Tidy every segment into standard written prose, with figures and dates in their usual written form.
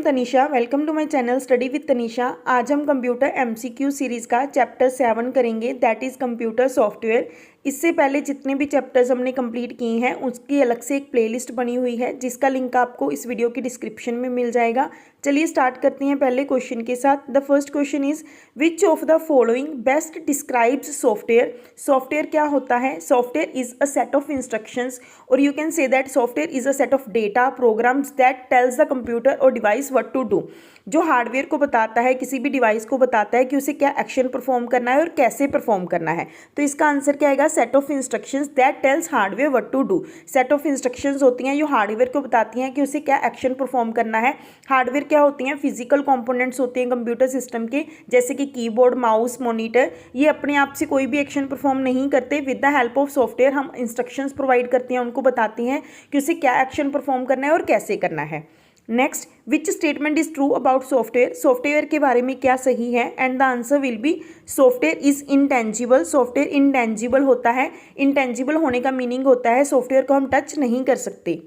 M Tanisha, welcome to my channel study with Tanisha. आज हम computer MCQ series का chapter 7 करेंगे, दैट इज़ कंप्यूटर सॉफ्टवेयर। इससे पहले जितने भी चैप्टर्स हमने कंप्लीट किए हैं उसकी अलग से एक प्लेलिस्ट बनी हुई है जिसका लिंक आपको इस वीडियो की डिस्क्रिप्शन में मिल जाएगा। चलिए स्टार्ट करते हैं पहले क्वेश्चन के साथ। The first question is which of the following best describes software. Software क्या होता है? Software is a set of instructions और you can say that software is a set of data programs that tells the computer और device what to do. जो hardware को बताता है, किसी भी डिवाइस को बताता है कि उसे क्या एक्शन परफॉर्म करना है और कैसे परफॉर्म करना है। तो इसका आंसर क्या आएगा? Set of instructions that tells hardware what to do. Set of instructions होती हैं जो हार्डवेयर को बताती हैं कि उसे क्या एक्शन परफॉर्म करना है। हार्डवेयर क्या होती हैं? फिजिकल कंपोनेंट्स होते हैं कंप्यूटर सिस्टम के, जैसे कि कीबोर्ड, माउस, मॉनिटर। ये अपने आप से कोई भी एक्शन परफॉर्म नहीं करते। With the help of software हम इंस्ट्रक्शंस प्रोवाइड करते हैं, उनको बताती हैं कि उसे क्या एक्शन परफॉर्म करना है और कैसे करना है। Next, which statement is true about software. Software के बारे में क्या सही है? And the answer will B software is intangible. Software intangible होता है। इंटेंजिबल होने का मीनिंग होता है सॉफ्टवेयर को हम टच नहीं कर सकते।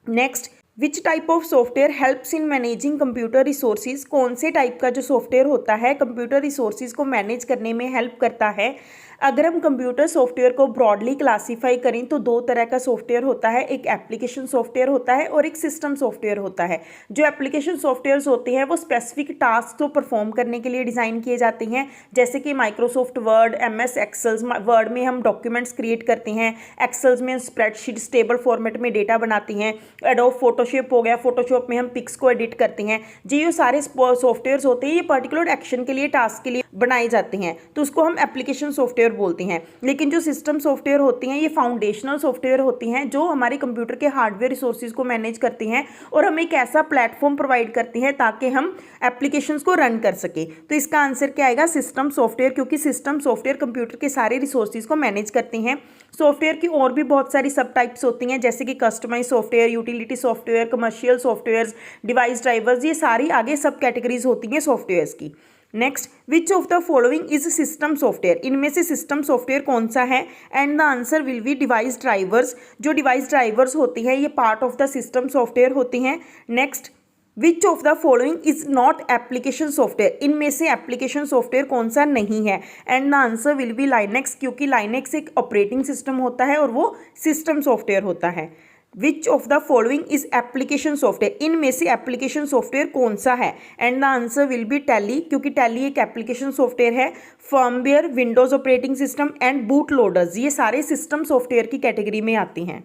Next, which type of software helps in managing computer resources. कौन से टाइप का जो सॉफ्टवेयर होता है कंप्यूटर रिसोर्सेज को मैनेज करने में हेल्प करता है। अगर हम कंप्यूटर सॉफ्टवेयर को ब्रॉडली क्लासीफाई करें तो दो तरह का सॉफ्टवेयर होता है, एक एप्लीकेशन सॉफ्टवेयर होता है और एक सिस्टम सॉफ्टवेयर होता है। जो एप्लीकेशन सॉफ्टवेयर्स होते हैं वो स्पेसिफिक टास्क को परफॉर्म करने के लिए डिज़ाइन किए जाते हैं, जैसे कि माइक्रोसॉफ्ट वर्ड, MS एक्सेल्स। वर्ड में हम डॉक्यूमेंट्स क्रिएट करते हैं, एक्सेल्स में स्प्रेडशीट टेबल फॉर्मेट में डेटा बनाते हैं, एडोब फोटोशॉप हो गया, फोटोशॉप में हम पिक्स को एडिट करते हैं। ये सारे सॉफ्टवेयर्स होते हैं, ये पर्टिकुलर एक्शन के लिए, टास्क के लिए बनाए जाते हैं, तो उसको हम एप्लीकेशन सॉफ्टवेयर बोलते हैं। लेकिन जो सिस्टम सॉफ्टवेयर होती हैं ये फाउंडेशनल सॉफ्टवेयर होती हैं जो हमारे कंप्यूटर के हार्डवेयर रिसोर्सेज को मैनेज करती हैं और हमें एक ऐसा प्लेटफॉर्म प्रोवाइड करती हैं ताकि हम एप्लीकेशंस को रन कर सके। तो इसका आंसर क्या आएगा? सिस्टम सॉफ्टवेयर, क्योंकि सिस्टम सॉफ्टवेयर कंप्यूटर के सारे रिसोर्सेज को मैनेज करती हैं। सॉफ्टवेयर की और भी बहुत सारी सब टाइप्स होती हैं, जैसे कि customise software, utility software, commercial software, device drivers. ये सारी आगे सब कैटेगरीज होती हैं सॉफ्टवेयर्स की। Next, which of the following is system software. इनमें से सिस्टम सॉफ्टवेयर कौन सा है? And the answer will be device drivers. जो डिवाइस ड्राइवर्स होती हैं ये part of the system software होती हैं। Next, which of the following is not application software. इनमें से एप्लीकेशन सॉफ्टवेयर कौन सा नहीं है? And the answer will be Linux, क्योंकि लाइनेक्स एक ऑपरेटिंग सिस्टम होता है और वो सिस्टम सॉफ्टवेयर होता है। Which of the following is application software. इनमें से एप्लीकेशन सॉफ्टवेयर कौन सा है? And the answer will be Tally, क्योंकि टैली एक एप्लीकेशन सॉफ्टवेयर है। Firmware, Windows operating system and boot loaders, ये सारे सिस्टम सॉफ्टवेयर की कैटेगरी में आती हैं।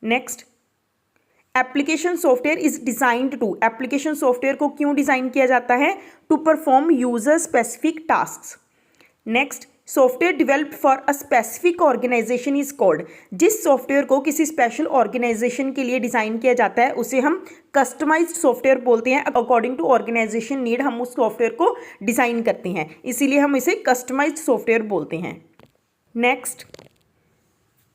Next, application software is designed to. Application software को क्यों डिजाइन किया जाता है? To perform user specific task. Next, software developed for a specific organisation is called. जिस सॉफ्टवेयर को किसी स्पेशल ऑर्गेनाइजेशन के लिए डिज़ाइन किया जाता है उसे हम कस्टमाइज्ड सॉफ्टवेयर बोलते हैं। अकॉर्डिंग टू ऑर्गेनाइजेशन नीड हम उस सॉफ्टवेयर को डिज़ाइन करते हैं, इसीलिए हम इसे कस्टमाइज्ड सॉफ्टवेयर बोलते हैं। Next,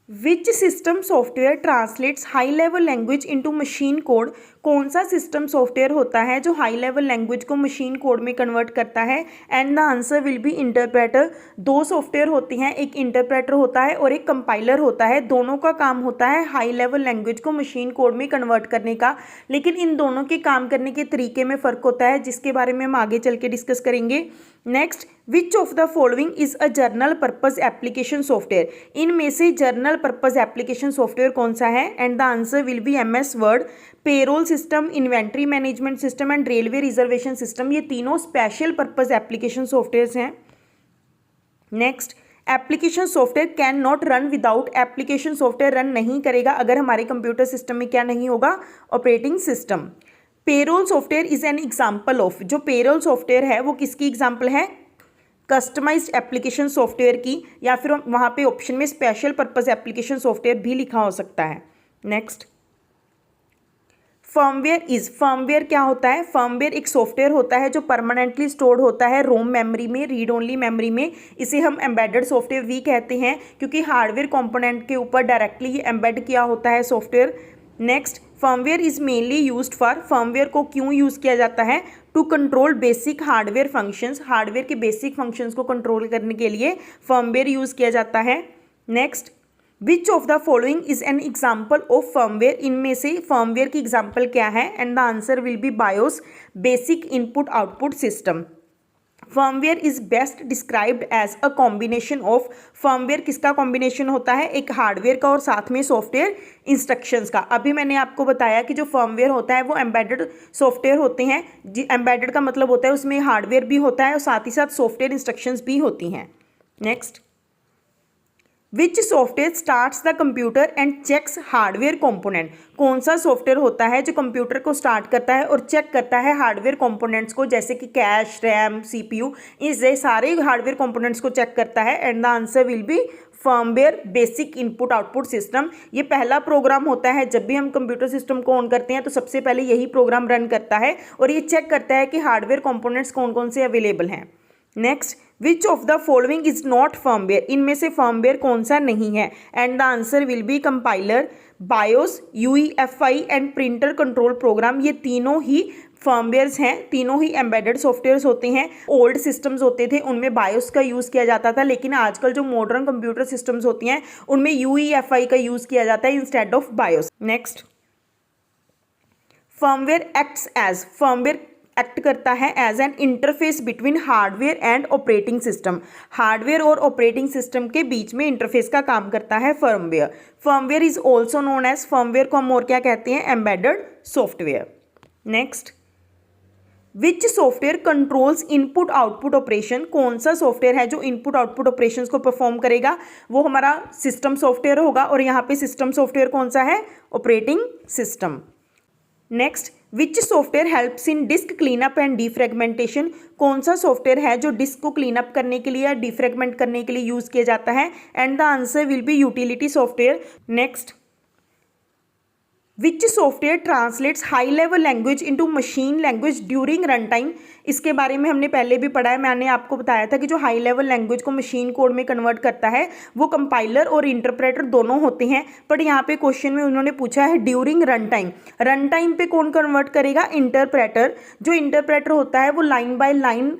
which system software translates high level language into machine code. कौन सा सिस्टम सॉफ्टवेयर होता है जो हाई लेवल लैंग्वेज को मशीन कोड में कन्वर्ट करता है? And the answer will B interpreter. दो सॉफ्टवेयर होती हैं, एक इंटरप्रेटर होता है और एक कंपाइलर होता है। दोनों का काम होता है हाई लेवल लैंग्वेज को मशीन कोड में कन्वर्ट करने का, लेकिन इन दोनों के काम करने के तरीके में फ़र्क होता है जिसके बारे में हम आगे चल के डिस्कस करेंगे। Next, which of the following is a journal purpose application software. इनमें से जर्नल पर्पज एप्लीकेशन सॉफ्टवेयर कौन सा है? And the answer will B MS word. Payroll system, inventory management system and railway reservation system, ये तीनों special purpose application softwares हैं। Next, application software can not run without. Application software run नहीं करेगा अगर हमारे कंप्यूटर सिस्टम में क्या नहीं होगा? Operating system. Payroll software is an example of. जो पेरोल सॉफ्टवेयर है वो किसकी एग्जाम्पल है? कस्टमाइज्ड एप्लीकेशन सॉफ्टवेयर की, या फिर वहाँ पे ऑप्शन में स्पेशल पर्पज एप्लीकेशन सॉफ्टवेयर भी लिखा हो सकता है। Next, firmware is. फर्मवेयर क्या होता है? फर्मवेयर एक सॉफ्टवेयर होता है जो परमानेंटली स्टोर्ड होता है रोम मेमोरी में, रीड ओनली मेमोरी में। इसे हम एम्बेडेड सॉफ्टवेयर भी कहते हैं क्योंकि हार्डवेयर कंपोनेंट के ऊपर डायरेक्टली ये एम्बेड किया होता है software. Next, firmware is mainly used for. Firmware को क्यों यूज़ किया जाता है? To control basic hardware functions. Hardware के बेसिक फंक्शंस को कंट्रोल करने के लिए फर्मवेयर यूज़ किया जाता है। Next, which of the following is an example of firmware, इनमें से फर्मवेयर की एग्जाम्पल क्या है, and the answer will be BIOS basic input output system. Firmware is best described as a combination of, firmware किसका combination होता है, एक hardware का और साथ में सॉफ्टवेयर इंस्ट्रक्शंस का। अभी मैंने आपको बताया कि जो फर्मवेयर होता है वो एम्बेडेड सॉफ्टवेयर होते हैं, एम्बेडेड का मतलब होता है उसमें हार्डवेयर भी होता है और साथ ही साथ सॉफ्टवेयर इंस्ट्रक्शंस भी होती हैं। Next, which software starts the computer and checks hardware component, कौन सा सॉफ्टवेयर होता है जो कंप्यूटर को स्टार्ट करता है और चेक करता है हार्डवेयर कंपोनेंट्स को, जैसे कि कैश, रैम, सीपीयू, इसे सारे हार्डवेयर कंपोनेंट्स को चेक करता है, and the answer will B firmware basic input output system. ये पहला प्रोग्राम होता है, जब भी हम कंप्यूटर सिस्टम को ऑन करते हैं तो सबसे पहले यही प्रोग्राम रन करता है और ये चेक करता है कि हार्डवेयर कंपोनेंट्स कौन कौन से अवेलेबल हैं। Next, which of the following is not firmware, इनमें से फर्मवेयर कौन सा नहीं है, and the answer will be compiler, BIOS, UEFI and printer control program. ये तीनों ही फर्मवेयर्स हैं, तीनों ही एम्बेडेड सॉफ्टवेयर्स होते हैं। ओल्ड सिस्टम्स होते थे उनमें बायोस का यूज़ किया जाता था, लेकिन आजकल जो मॉडर्न कंप्यूटर सिस्टम्स होती हैं उनमें यूईएफआई का यूज़ किया जाता है instead of BIOS. Next, firmware acts as, firmware act करता है as an interface between hardware and operating system, hardware और ऑपरेटिंग सिस्टम के बीच में इंटरफेस का काम करता है firmware. Firmware is also known as, firmware को हम और क्या कहते हैं, embedded software. Next, which software controls input output operation, कौन सा सॉफ्टवेयर है जो इनपुट आउटपुट ऑपरेशन को परफॉर्म करेगा, वो हमारा सिस्टम सॉफ्टवेयर होगा, और यहाँ पे सिस्टम सॉफ्टवेयर कौन सा है, operating system. Next, which software helps in disc cleanup and defragmentation, कौन सा सॉफ्टवेयर है जो डिस्क को क्लीनअप करने के लिए या डिफ्रेगमेंट करने के लिए यूज किया जाता है, and the answer will B utility software. Next, which software translates high level language into machine language during run time, इसके बारे में हमने पहले भी पढ़ा है, मैंने आपको बताया था कि जो हाई लेवल लैंग्वेज को मशीन कोड में कन्वर्ट करता है वो कंपाइलर और इंटरप्रेटर दोनों होते हैं, बट यहाँ पे क्वेश्चन में उन्होंने पूछा है during run time. Run time पे कौन कन्वर्ट करेगा, इंटरप्रेटर। जो इंटरप्रेटर होता है वो लाइन बाय लाइन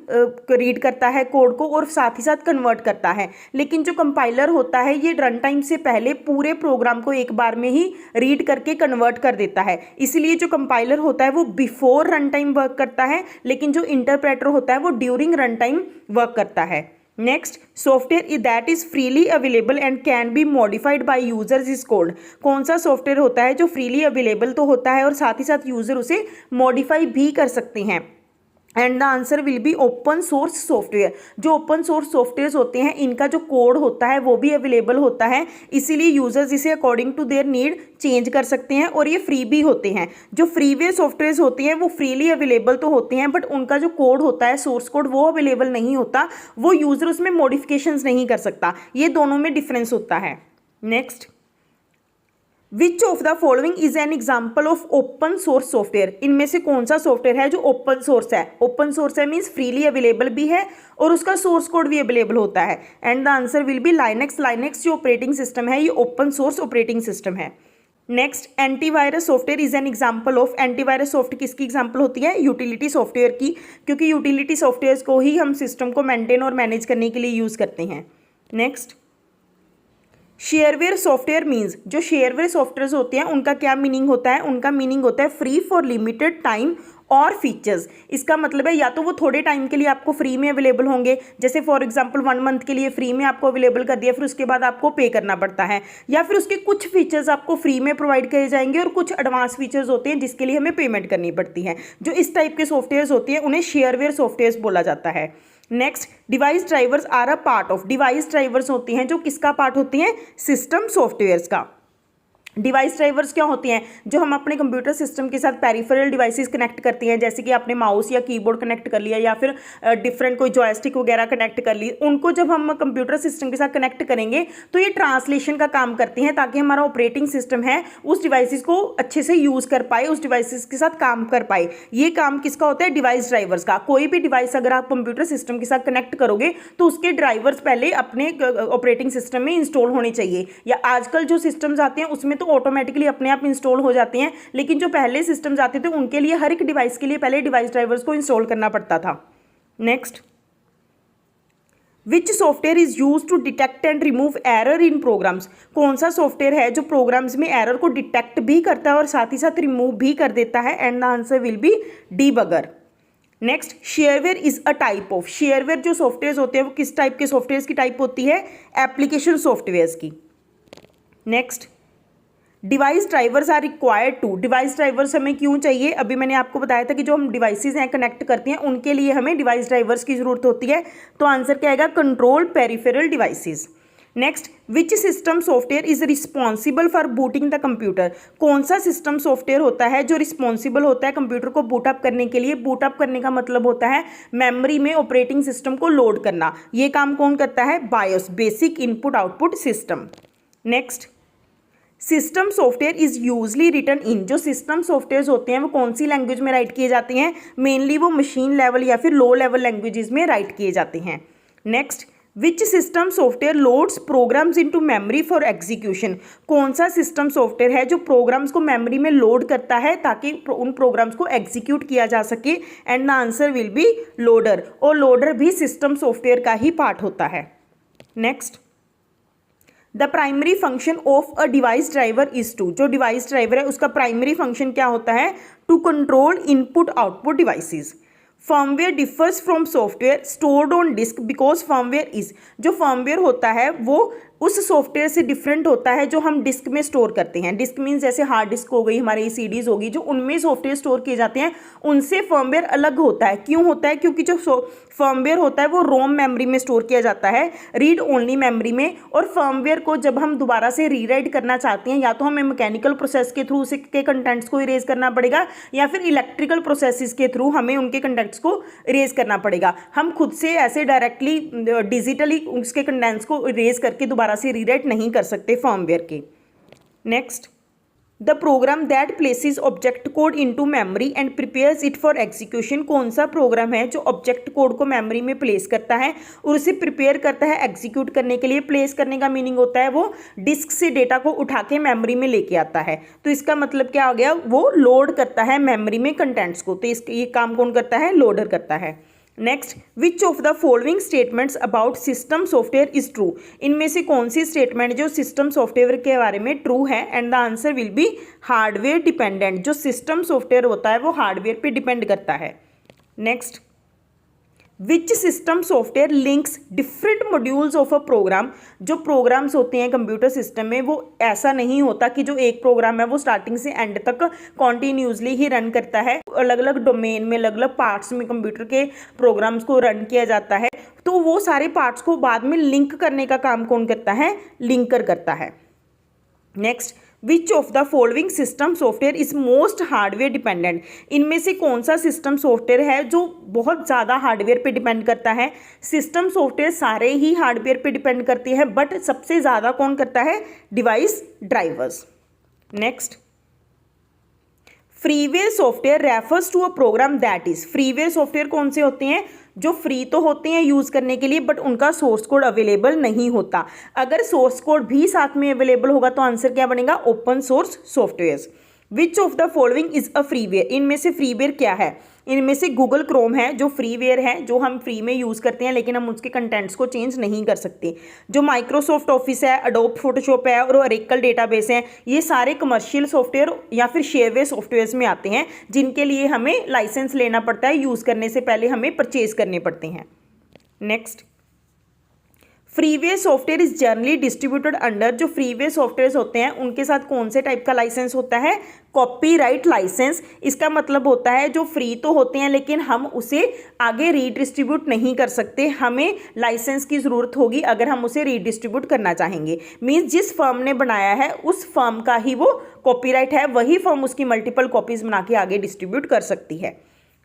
रीड करता है कोड को और साथ ही साथ कन्वर्ट करता है, लेकिन जो कंपाइलर होता है ये रन टाइम से पहले पूरे प्रोग्राम को एक बार में ही रीड करके कन्वर्ट कर देता है, इसलिए जो कंपाइलर होता है वो बिफोर रन टाइम वर्क करता है, लेकिन जो इंटरप्रेटर होता है वो ड्यूरिंग रन टाइम वर्क करता है। Next, software that is freely available and can be modified by users is called, कौन सा सॉफ्टवेयर होता है जो फ्रीली अवेलेबल तो होता है और साथ ही साथ यूजर उसे मॉडिफाई भी कर सकते हैं, and the answer will be open source software. जो ओपन सोर्स सॉफ्टवेयर होते हैं इनका जो कोड होता है वो भी अवेलेबल होता है, इसीलिए यूजर्स इसे according to their need change कर सकते हैं और ये फ्री भी होते हैं। जो फ्रीवेयर सॉफ्टवेयर होते हैं वो फ्रीली अवेलेबल तो होते हैं, बट उनका जो कोड होता है सोर्स कोड वो अवेलेबल नहीं होता, वो यूजर उसमें मॉडिफिकेशंस नहीं कर सकता, ये दोनों में डिफरेंस होता है। Next, which of the following is an example of open source software, इनमें से कौन सा सॉफ्टवेयर है जो ओपन सोर्स है, ओपन सोर्स है मीन्स फ्रीली अवेलेबल भी है और उसका सोर्स कोड भी अवेलेबल होता है, and the answer will be Linux. Linux जो ऑपरेटिंग सिस्टम है ये ओपन सोर्स ऑपरेटिंग सिस्टम है। Next, antivirus software is an example of, antivirus software किसकी एग्जाम्पल होती है, यूटिलिटी सॉफ्टवेयर की, क्योंकि यूटिलिटी सॉफ्टवेयर को ही हम सिस्टम को मेंटेन और मैनेज करने के लिए यूज करते हैं। नेक्स्ट, शेयरवेयर सॉफ्टवेयर मीन्स, जो शेयरवेयर सॉफ्टवेयर होते हैं उनका क्या मीनिंग होता है, उनका मीनिंग होता है फ्री फॉर लिमिटेड टाइम और फीचर्स। इसका मतलब है या तो वो थोड़े टाइम के लिए आपको फ्री में अवेलेबल होंगे, जैसे फॉर एग्जांपल 1 मंथ के लिए फ्री में आपको अवेलेबल कर दिया, फिर उसके बाद आपको पे करना पड़ता है, या फिर उसके कुछ फीचर्स आपको फ्री में प्रोवाइड किए जाएंगे और कुछ एडवांस फीचर्स होते हैं जिसके लिए हमें पेमेंट करनी पड़ती है। जो इस टाइप के सॉफ्टवेयर होते हैं उन्हें शेयरवेयर सॉफ्टवेयर बोला जाता है। Next, device drivers are a part of, device drivers होती हैं जो किसका पार्ट होती हैं, सिस्टम सॉफ्टवेयर्स का। डिवाइस ड्राइवर्स क्या होती हैं, जो हम अपने कंप्यूटर सिस्टम के साथ पेरिफेरल डिवाइसेस कनेक्ट करते हैं, जैसे कि आपने माउस या कीबोर्ड कनेक्ट कर लिया या फिर डिफरेंट कोई जॉयस्टिक वगैरह कनेक्ट कर ली, उनको जब हम कंप्यूटर सिस्टम के साथ कनेक्ट करेंगे तो ये ट्रांसलेशन का काम करते हैं ताकि हमारा ऑपरेटिंग सिस्टम है उस डिवाइसेस को अच्छे से यूज़ कर पाए, उस डिवाइसेस के साथ काम कर पाए। ये काम किसका होता है, डिवाइस ड्राइवर्स का। कोई भी डिवाइस अगर आप कंप्यूटर सिस्टम के साथ कनेक्ट करोगे तो उसके ड्राइवर्स पहले अपने ऑपरेटिंग सिस्टम में इंस्टॉल होने चाहिए, या आजकल जो सिस्टम्स आते हैं उसमें तो ऑटोमेटिकली अपने आप इंस्टॉल हो जाते हैं, लेकिन जो पहले सिस्टम्स आते थे उनके लिए हर एक डिवाइस के लिए पहले डिवाइस ड्राइवर्स को इंस्टॉल करना पड़ता था। Next, which software is use to detect and remove error in programs, कौन सा सॉफ्टवेयर है जो प्रोग्राम्स में एरर को डिटेक्ट भी करता है और साथ ही साथ रिमूव भी कर देता है, and the answer will B debugger. Next, shareware is a type of, shareware जो सॉफ्टवेयर होते हैं वो किस टाइप के सॉफ्टवेयर की टाइप होती है, एप्लीकेशन सॉफ्टवेयर की। Next, device drivers are required to, device drivers हमें क्यों चाहिए, अभी मैंने आपको बताया था कि जो हम डिवाइसेस हैं कनेक्ट करते हैं उनके लिए हमें डिवाइस ड्राइवर्स की जरूरत होती है, तो आंसर क्या आएगा, control peripheral devices. Next, which system software is responsible for booting the computer, कौन सा सिस्टम सॉफ्टवेयर होता है जो रिस्पॉन्सिबल होता है कंप्यूटर को बूटअप करने के लिए। बूटअप करने का मतलब होता है मेमोरी में ऑपरेटिंग सिस्टम को लोड करना, ये काम कौन करता है, BIOS, basic input output system. Next, system software is usually written in, जो सिस्टम सॉफ्टवेयर होते हैं वो कौन सी लैंग्वेज में राइट किए जाते हैं, मेनली वो मशीन लेवल या फिर लो लेवल लैंग्वेजेस में राइट किए जाते हैं। Next, which system software loads programs into memory for execution, कौन सा सिस्टम सॉफ्टवेयर है जो प्रोग्राम्स को मेमोरी में लोड करता है ताकि उन प्रोग्राम्स को एग्जीक्यूट किया जा सके, and the answer will be loader, और लोडर भी सिस्टम सॉफ्टवेयर का ही पार्ट होता है। Next, the primary function of a device driver is to, जो डिवाइस ड्राइवर है उसका प्राइमरी फंक्शन क्या होता है, to control input output devices. Firmware differs from software stored on disk because firmware is, जो फर्मवेयर होता है वो उस सॉफ्टवेयर से डिफरेंट होता है जो हम डिस्क में स्टोर करते हैं। डिस्क मीन्स जैसे हार्ड डिस्क हो गई, हमारी सीडीज होगी, जो उनमें सॉफ्टवेयर स्टोर किए जाते हैं उनसे फर्मवेयर अलग होता है। क्यों होता है, क्योंकि जो फर्मवेयर होता है वो रोम मेमोरी में स्टोर किया जाता है, रीड ओनली मेमोरी में, और फर्मवेयर को जब हम दोबारा से रीराइट करना चाहते हैं या तो हमें मैकेनिकल प्रोसेस के थ्रू उसके कंटेंट्स को इरेज करना पड़ेगा या फिर इलेक्ट्रिकल प्रोसेसेस के थ्रू हमें उनके कंटेंट्स को इरेज करना पड़ेगा। हम खुद से ऐसे डायरेक्टली डिजिटली उसके कंटेंट्स को इरेज करके दोबारा से रीराइट नहीं कर सकते फर्मवेयर के। Next, the program that places object code into memory and prepares it for execution, कौन सा प्रोग्राम है जो ऑब्जेक्ट कोड को मेमोरी में प्लेस करता है और उसे प्रिपेयर करता है एग्जीक्यूट करने के लिए। प्लेस करने का मीनिंग होता है वो डिस्क से डेटा को उठा के मेमोरी में लेके आता है, तो इसका मतलब क्या हो गया, वो लोड करता है मेमोरी में कंटेंट्स को, तो ये काम कौन करता है, लोडर करता है। Next, which of the following statements about system software is true, इनमें से कौन सी स्टेटमेंट जो सिस्टम सॉफ्टवेयर के बारे में ट्रू है, and the answer will be hardware dependent, जो सिस्टम सॉफ्टवेयर होता है वो हार्डवेयर पे डिपेंड करता है। Next, which system software links different modules of a program, जो प्रोग्राम्स होते हैं कंप्यूटर सिस्टम में वो ऐसा नहीं होता कि जो एक प्रोग्राम है वो स्टार्टिंग से एंड तक कॉन्टीन्यूसली ही रन करता है, अलग अलग डोमेन में अलग अलग पार्ट्स में कंप्यूटर के प्रोग्राम्स को रन किया जाता है, तो वो सारे पार्ट्स को बाद में लिंक करने का काम कौन करता है, लिंकर करता है। Next, which of the following system software is most hardware dependent, इनमें से कौन सा सिस्टम सॉफ्टवेयर है जो बहुत ज़्यादा हार्डवेयर पे डिपेंड करता है। सिस्टम सॉफ्टवेयर सारे ही हार्डवेयर पे डिपेंड करते हैं, बट सबसे ज़्यादा कौन करता है, device drivers. Next, freeware software refers to a program that is, freeware software कौन से होते हैं, जो फ्री तो होते हैं यूज़ करने के लिए बट उनका सोर्स कोड अवेलेबल नहीं होता। अगर सोर्स कोड भी साथ में अवेलेबल होगा तो आंसर क्या बनेगा, open source software. Which of the following is a freeware, इनमें से फ्रीवेयर क्या है, इनमें से गूगल क्रोम है जो फ्रीवेयर है, जो हम फ्री में यूज़ करते हैं लेकिन हम उसके कंटेंट्स को चेंज नहीं कर सकते। जो माइक्रोसॉफ्ट ऑफिस है, अडोब फोटोशॉप है और ओरेकल डेटाबेस हैं, ये सारे कमर्शियल सॉफ्टवेयर या फिर शेयरवेयर सॉफ्टवेयर्स में आते हैं जिनके लिए हमें लाइसेंस लेना पड़ता है, यूज़ करने से पहले हमें परचेज करने पड़ते हैं। Next, freeware software is generally distributed under, जो फ्रीवेयर सॉफ्टवेयर होते हैं उनके साथ कौन से टाइप का लाइसेंस होता है, कॉपीराइट लाइसेंस। इसका मतलब होता है जो फ्री तो होते हैं लेकिन हम उसे आगे रीडिस्ट्रीब्यूट नहीं कर सकते, हमें लाइसेंस की ज़रूरत होगी अगर हम उसे रीडिस्ट्रीब्यूट करना चाहेंगे। मीन्स जिस फर्म ने बनाया है उस फर्म का ही वो कॉपीराइट है, वही फर्म उसकी मल्टीपल कॉपीज़ बना के आगे डिस्ट्रीब्यूट कर सकती है।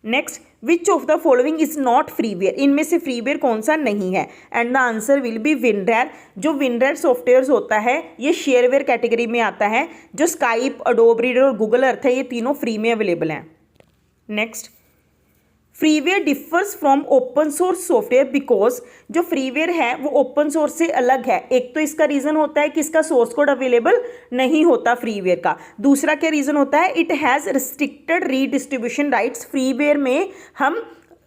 Next, which of the following is not freeware, इनमें से फ्रीवेयर कौन सा नहीं है, and the answer will be WinRAR. जो विनरेयर सॉफ्टवेयर होता है ये शेयरवेयर कैटेगरी में आता है। जो स्काइप, अडोब रीडर और गूगल अर्थ है ये तीनों फ्री में अवेलेबल हैं। Next, freeware differs from open source software because, जो फ्रीवेयर है वो ओपन सोर्स से अलग है। एक तो इसका रीज़न होता है कि इसका सोर्स कोड अवेलेबल नहीं होता फ्रीवेयर का, दूसरा क्या रीज़न होता है, it has restricted redistribution rights. Freeware में हम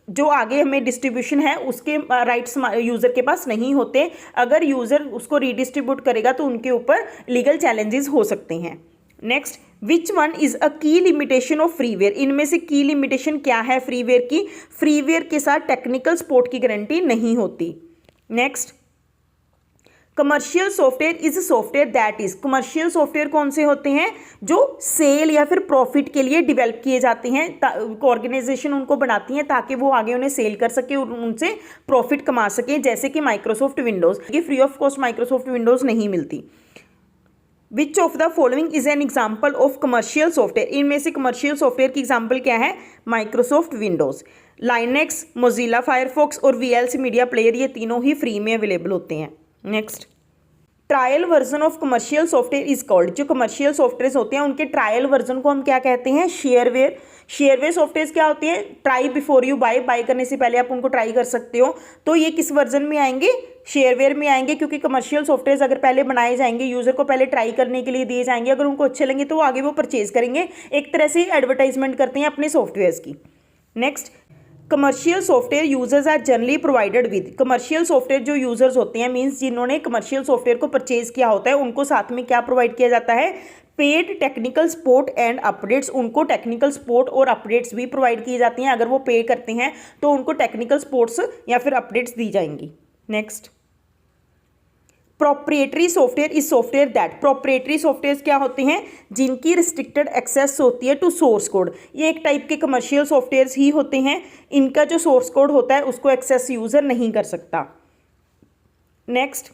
जो आगे हमें डिस्ट्रीब्यूशन है उसके राइट्स यूज़र के पास नहीं होते। अगर यूज़र उसको रीडिस्ट्रीब्यूट करेगा तो उनके ऊपर लीगल चैलेंजेस हो सकते हैं। Next, which one is a की लिमिटेशन ऑफ फ्रीवेयर, इनमें से की लिमिटेशन क्या है फ्रीवेयर की? फ्रीवेयर के साथ टेक्निकल सपोर्ट की गारंटी नहीं होती। Next, commercial software is software that is, commercial software कौन से होते हैं? जो सेल या फिर प्रॉफिट के लिए डेवलप किए जाते हैं, ऑर्गेनाइजेशन उनको बनाती हैं ताकि वो आगे उन्हें सेल कर सके और उनसे प्रॉफिट कमा सके, जैसे कि माइक्रोसॉफ्ट विंडोज़। ये free of cost Microsoft Windows नहीं मिलती। विच of the following is an example of commercial software, इनमें से कमर्शियल सॉफ्टवेयर की एग्जाम्पल क्या है? Microsoft Windows, Linux, Mozilla Firefox और वीएलसी मीडिया प्लेयर, ये तीनों ही फ्री में अवेलेबल होते हैं। Next, trial version of commercial software is called, जो कमर्शियल सॉफ्टवेयर होते हैं उनके ट्रायल वर्जन को हम क्या कहते हैं? शेयरवेयर। शेयरवेयर सॉफ्टवेयर क्या होती है? Try before you buy, buy करने से पहले आप उनको ट्राई कर सकते हो। तो ये किस वर्जन में आएंगे? शेयरवेयर में आएंगे, क्योंकि कमर्शियल सॉफ्टवेयर अगर पहले बनाए जाएंगे, यूजर को पहले ट्राई करने के लिए दिए जाएंगे, अगर उनको अच्छे लगेंगे तो आगे वो परचेज करेंगे। एक तरह से एडवर्टाइजमेंट करते हैं अपने सॉफ्टवेयर की। Next, commercial software users are generally provided with, commercial software जो यूजर्स होते हैं मींस जिन्होंने कमर्शियल सॉफ्टवेयर को परचेज किया होता है, उनको साथ में क्या प्रोवाइड किया जाता है? Paid technical support and updates, उनको टेक्निकल सपोर्ट और अपडेट्स भी प्रोवाइड की जाती हैं। अगर वो पे करते हैं तो उनको टेक्निकल सपोर्ट्स या फिर अपडेट्स दी जाएंगी। Next, proprietary software is software that, proprietary software क्या होते हैं? जिनकी रिस्ट्रिक्टेड एक्सेस होती है टू सोर्स कोड। ये एक टाइप के कमर्शियल सॉफ्टवेयर ही होते हैं, इनका जो सोर्स कोड होता है उसको एक्सेस यूजर नहीं कर सकता। नेक्स्ट,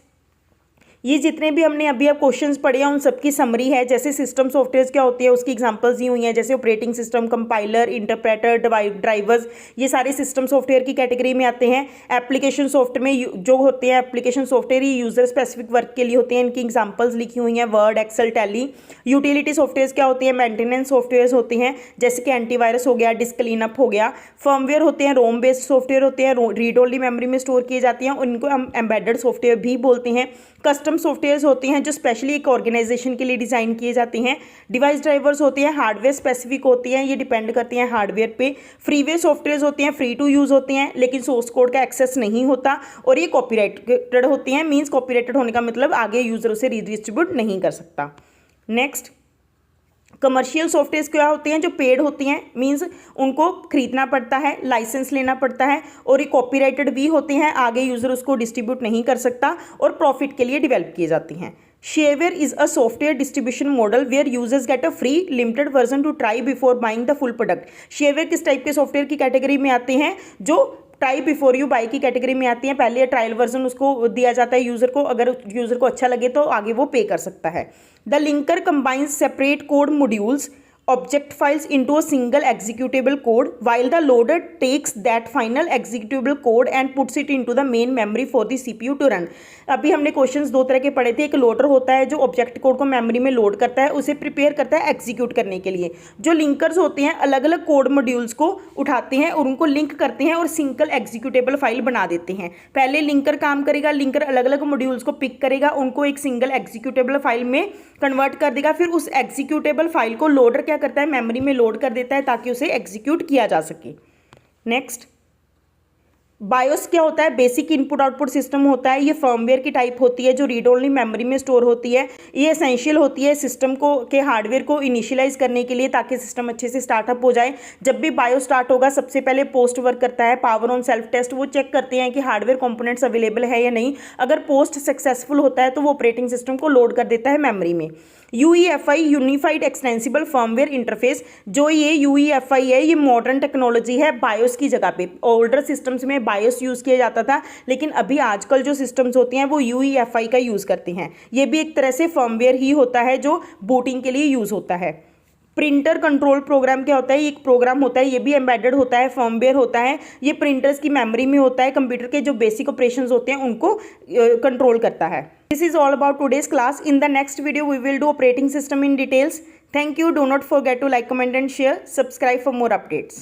ये जितने भी हमने अभी अब क्वेश्चंस पढ़े हैं उन सबकी समरी है। जैसे सिस्टम सॉफ्टवेयर क्या होती है उसकी एग्जांपल्स दी हुई हैं, जैसे operating system, compiler, interpreter, drivers, ये सारे सिस्टम सॉफ्टवेयर की कैटेगरी में आते हैं। एप्लीकेशन सॉफ्टवेयर में जो होते हैं एप्लीकेशन सॉफ्टवेयर ये यूजर स्पेसिफिक वर्क के लिए होते हैं, इनकी एग्जाम्पल्स लिखी हुई हैं, Word, Excel, Tally. Utility software क्या होती है? मेंटेनेंस सॉफ्टवेयर होते हैं, जैसे कि एंटीवायरस हो गया, डिस्क क्लीनअप हो गया। फर्मवेयर होते हैं, रोम बेस्ड सॉफ्टवेयर होते हैं, रीड ओनली मेमोरी में स्टोर किए जाते हैं, उनको हम एम्बेडेड सॉफ्टवेयर भी बोलते हैं। कस्टम सॉफ्टवेयर्स होते हैं जो स्पेशली एक ऑर्गेनाइजेशन के लिए डिज़ाइन किए जाते हैं। डिवाइस ड्राइवर्स होते हैं, हार्डवेयर स्पेसिफिक होती हैं, ये डिपेंड करती हैं हार्डवेयर पे। फ्रीवेयर सॉफ्टवेयर्स होते हैं, फ्री टू यूज़ होते हैं, लेकिन सोर्स कोड का एक्सेस नहीं होता, और ये कॉपीराइटेड होती हैं, मीन्स कॉपीराइटेड होने का मतलब आगे यूजर उसे रीडिस्ट्रीब्यूट नहीं कर सकता। नेक्स्ट, कमर्शियल सॉफ्टवेयर क्या होते हैं? जो पेड होती हैं, मींस उनको खरीदना पड़ता है, लाइसेंस लेना पड़ता है, और ये कॉपीराइटेड भी होते हैं, आगे यूज़र उसको डिस्ट्रीब्यूट नहीं कर सकता, और प्रॉफिट के लिए डेवलप किए जाती हैं। Shareware is a software distribution model where users get a free limited version to try before buying the full product. Shareware किस टाइप के सॉफ्टवेयर की कैटेगरी में आते हैं? जो ट्राई बिफोर यू बाई की कैटेगरी में आती हैं। पहले ट्रायल वर्जन उसको दिया जाता है यूजर को, अगर यूजर को अच्छा लगे तो आगे वो पे कर सकता है। The linker combines separate code modules object files into a single executable code while the loader takes that final executable code and puts it into the main memory for the CPU to run। अभी हमने questions दो तरह के पढ़े थे। एक loader होता है जो ऑब्जेक्ट कोड को मेमोरी में लोड करता है, उसे प्रिपेयर करता है एग्जीक्यूट करने के लिए। जो लिंकर्स होते हैं अलग अलग कोड मॉड्यूल्स को उठाते हैं और उनको लिंक करते हैं और सिंगल एग्जीक्यूटेबल फाइल बना देते हैं। पहले लिंकर काम करेगा, लिंकर अलग अलग मॉड्यूल्स को पिक करेगा, उनको एक सिंगल एग्जीक्यूटेबल फाइल में कन्वर्ट कर देगा, फिर उस एग्जीक्यूटेबल फाइल को लोडर क्या करता है? मेमोरी में लोड कर देता है ताकि उसे एग्जीक्यूट किया जा सके। नेक्स्ट, बायोस क्या होता है? बेसिक इनपुट आउटपुट सिस्टम होता है। ये फर्मवेयर की टाइप होती है जो रीड ओनली मेमोरी में स्टोर होती है। ये एसेंशियल होती है सिस्टम को के हार्डवेयर को इनिशियलाइज करने के लिए ताकि सिस्टम अच्छे से स्टार्टअप हो जाए। जब भी बायो स्टार्ट होगा सबसे पहले पोस्ट वर्क करता है, पावर ऑन सेल्फ टेस्ट, वो चेक करते हैं कि हार्डवेयर कंपोनेंट्स अवेलेबल है या नहीं। अगर पोस्ट सक्सेसफुल होता है तो वो ऑपरेटिंग सिस्टम को लोड कर देता है मेमोरी में। UEFI unified extensible firmware interface, जो ये UEFI है ये मॉडर्न टेक्नोलॉजी है बायोस की जगह पे। ओल्डर सिस्टम्स में बायोस यूज़ किया जाता था, लेकिन अभी आजकल जो सिस्टम्स होती हैं वो UEFI का यूज़ करते हैं। ये भी एक तरह से फर्मवेयर ही होता है जो बूटिंग के लिए यूज़ होता है। प्रिंटर कंट्रोल प्रोग्राम क्या होता है? ये एक प्रोग्राम होता है, ये भी एम्बेडेड होता है, फर्मवेयर होता है। ये प्रिंटर्स की मेमोरी में होता है, कंप्यूटर के जो बेसिक ऑपरेशंस होते हैं उनको कंट्रोल करता है। This is all about today's class. In the next video we will do operating system in details. Thank you. Do not forget to like, comment and share. Subscribe for more updates.